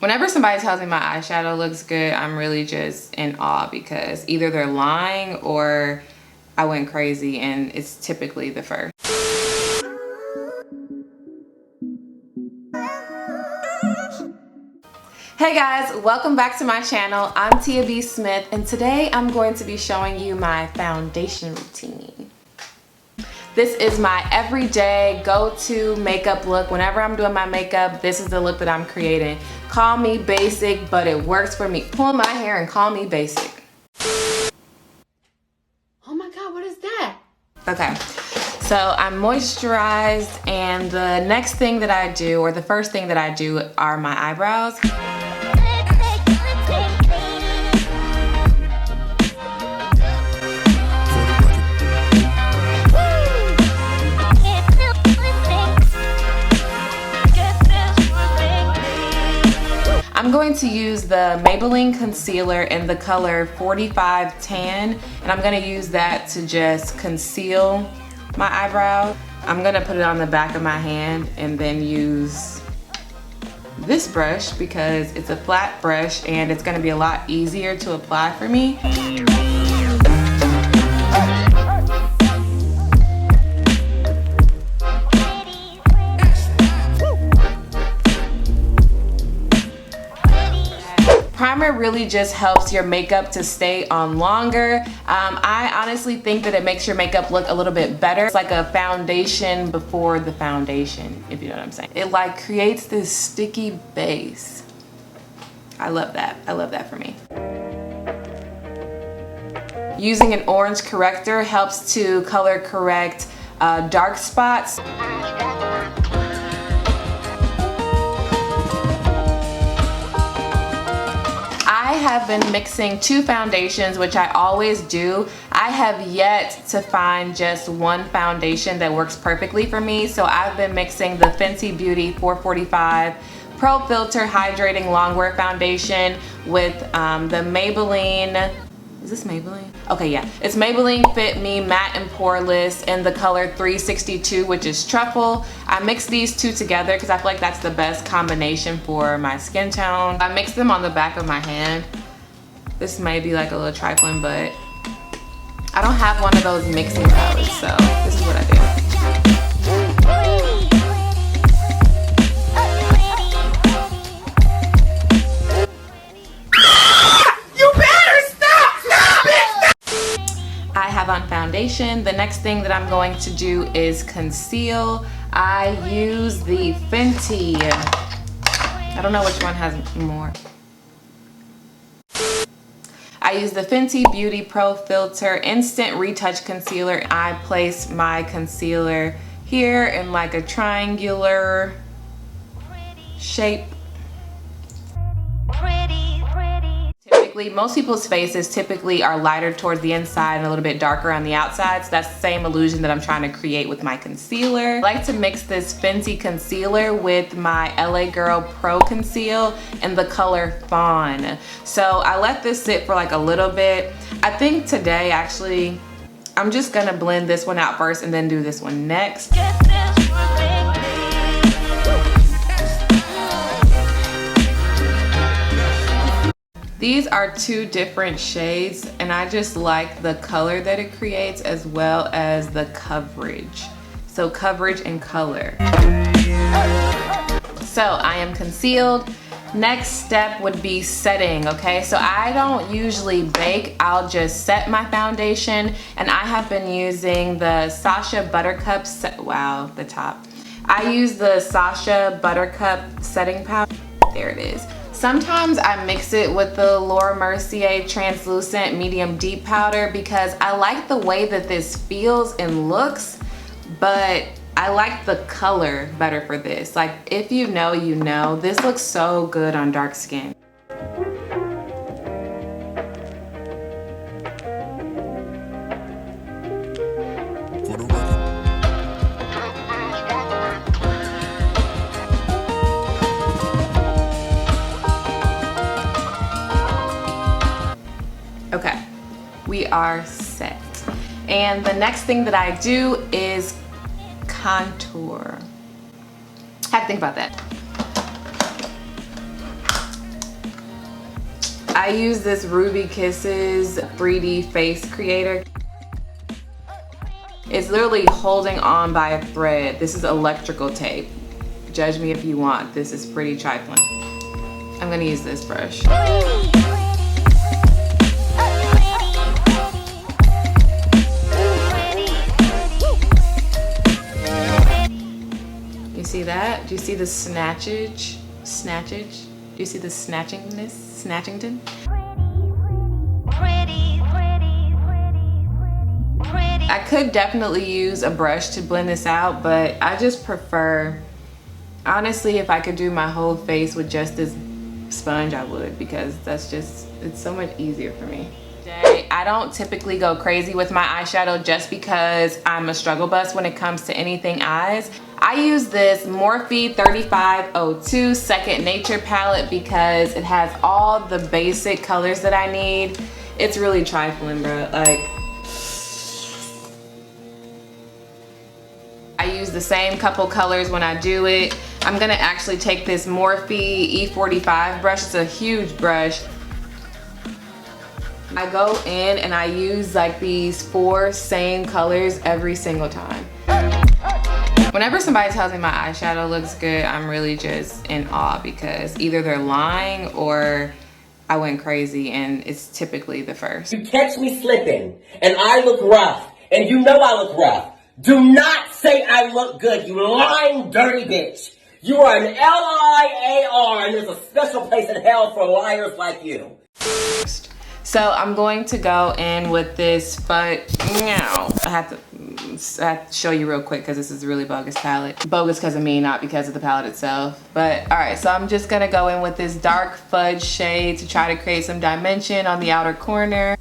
Whenever somebody tells me my eyeshadow looks good, I'm really just in awe because either they're lying or I went crazy, and it's typically the first. Hey guys, welcome back to my channel. I'm Tia B. Smith, and today I'm going to be showing you my foundation routine. This is my everyday go-to makeup look. Whenever I'm doing my makeup, this is the look that I'm creating. Call me basic, but it works for me. Pull my hair and call me basic. Oh my God, what is that? Okay, so I'm moisturized, and the next thing that I do, or the first thing that I do, are my eyebrows. I'm going to use the Maybelline concealer in the color 45 Tan, and I'm going to use that to just conceal my eyebrow. I'm going to put it on the back of my hand and then use this brush because it's a flat brush and it's going to be a lot easier to apply for me. Primer really just helps your makeup to stay on longer. I honestly think that it makes your makeup look a little bit better. It's like a foundation before the foundation, if you know what I'm saying. It like creates this sticky base. I love that. I love that for me. Using an orange corrector helps to color correct dark spots. I have been mixing two foundations, which I always do. I have yet to find just one foundation that works perfectly for me, so I've been mixing the Fenty Beauty 445 Pro Filter Hydrating Longwear Foundation with the Maybelline, is this Maybelline? Okay, yeah. It's Maybelline Fit Me Matte and Poreless in the color 362, which is Truffle. I mix these two together because I feel like that's the best combination for my skin tone. I mix them on the back of my hand. This may be like a little trifling, but I don't have one of those mixing palettes, so this is what I do. I have on foundation. The next thing that I'm going to do is conceal. I use the Fenty, I don't know which one has more. I use the Fenty Beauty Pro Filter Instant Retouch Concealer. I place my concealer here in like a triangular shape. Most people's faces typically are lighter towards the inside and a little bit darker on the outside, so that's the same illusion that I'm trying to create with my concealer. I like to mix this Fenty concealer with my LA Girl Pro Conceal in the color Fawn. So I let this sit for like a little bit. I think today actually I'm just gonna blend this one out first and then do this one next. These are two different shades, and I just like the color that it creates as well as the coverage. So coverage and color. So I am concealed. Next step would be setting, okay? So I don't usually bake, I'll just set my foundation, and I have been using the Sasha Buttercup wow, the top. I use the Sasha Buttercup setting powder. There it is. Sometimes I mix it with the Laura Mercier translucent medium deep powder because I like the way that this feels and looks, but I like the color better for this. Like, if you know, you know. This looks so good on dark skin. Okay, we are set. And the next thing that I do is contour. I have to think about that. I use this Ruby Kisses 3D face creator. It's literally holding on by a thread. This is electrical tape. Judge me if you want. This is pretty trifling. I'm gonna use this brush. You see that? Do you see the snatchage? Snatchage? Do you see the snatchingness? Snatchington? I could definitely use a brush to blend this out, but I just prefer, honestly, if I could do my whole face with just this sponge, I would, because that's just, it's so much easier for me. I don't typically go crazy with my eyeshadow just because I'm a struggle bus when it comes to anything eyes. I use this Morphe 3502 Second Nature palette because it has all the basic colors that I need. It's really trifling, bro. Like, I use the same couple colors when I do it. I'm gonna actually take this Morphe E45 brush. It's a huge brush. I go in and I use like these 4 same colors every single time. Whenever somebody tells me my eyeshadow looks good, I'm really just in awe because either they're lying or I went crazy, and it's typically the first. You catch me slipping and I look rough and you know I look rough. Do not say I look good, you lying dirty bitch. You are an L-I-A-R, and there's a special place in hell for liars like you. So I'm going to go in with this, but I have to show you real quick because this is a really bogus palette. Bogus because of me, not because of the palette itself. But all right, so I'm just gonna go in with this dark fudge shade to try to create some dimension on the outer corner.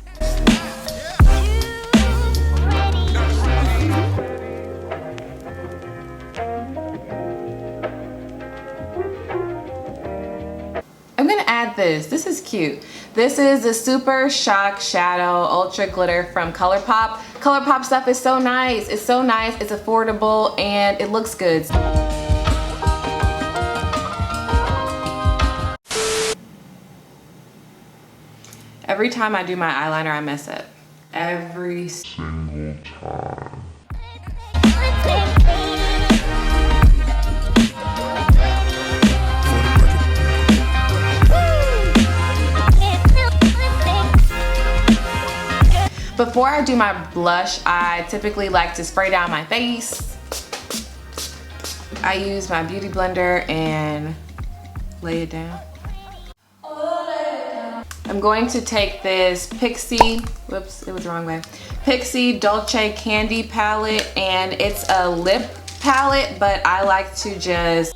I'm gonna add this. This is cute. This is the Super Shock Shadow Ultra Glitter from ColourPop. ColourPop stuff is so nice. It's so nice, it's affordable, and it looks good. Every time I do my eyeliner, I mess up. Every single time. Before I do my blush, I typically like to spray down my face. I use my beauty blender and lay it down. I'm going to take this Pixie, whoops, it was the wrong way. Pixie Dolce Candy palette, and it's a lip palette, but I like to just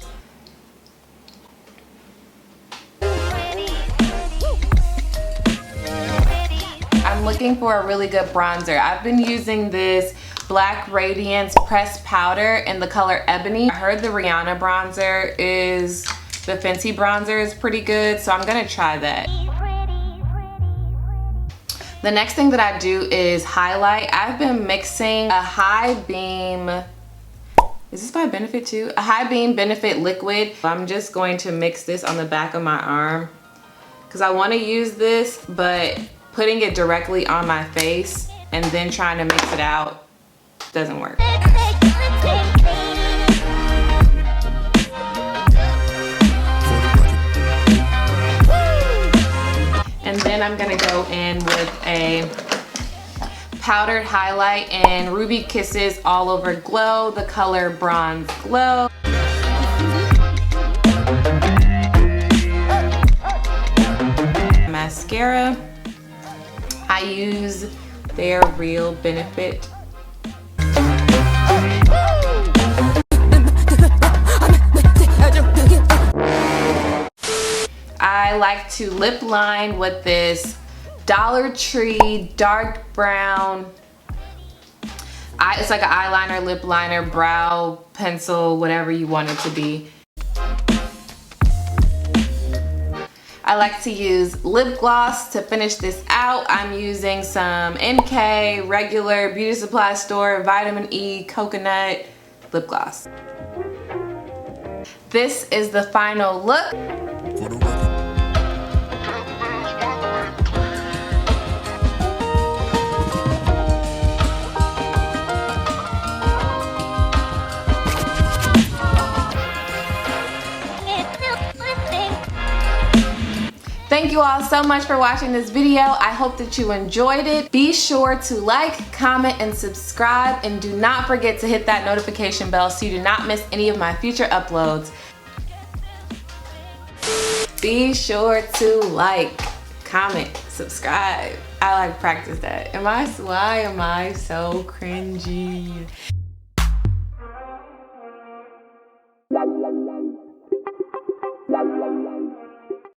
looking for a really good bronzer. I've been using this Black Radiance pressed powder in the color Ebony. I heard the Rihanna bronzer is, the Fenty bronzer is pretty good, so I'm gonna try that. The next thing that I do is highlight. I've been mixing a High Beam, is this by Benefit too? A High Beam Benefit liquid. I'm just going to mix this on the back of my arm because I want to use this, but putting it directly on my face and then trying to mix it out doesn't work. And then I'm gonna go in with a powdered highlight in Ruby Kisses All Over Glow, the color Bronze Glow. Mascara. I use their Real Benefit. I like to lip line with this Dollar Tree dark brown. It's like an eyeliner, lip liner, brow pencil, whatever you want it to be. I like to use lip gloss to finish this out. I'm using some NK, regular beauty supply store, vitamin E, coconut lip gloss. This is the final look. Thank you all so much for watching this video. I hope that you enjoyed it. Be sure to like, comment, and subscribe, and do not forget to hit that notification bell so you do not miss any of my future uploads. Be sure to like, comment, subscribe. I like practice that. Why am I so cringy?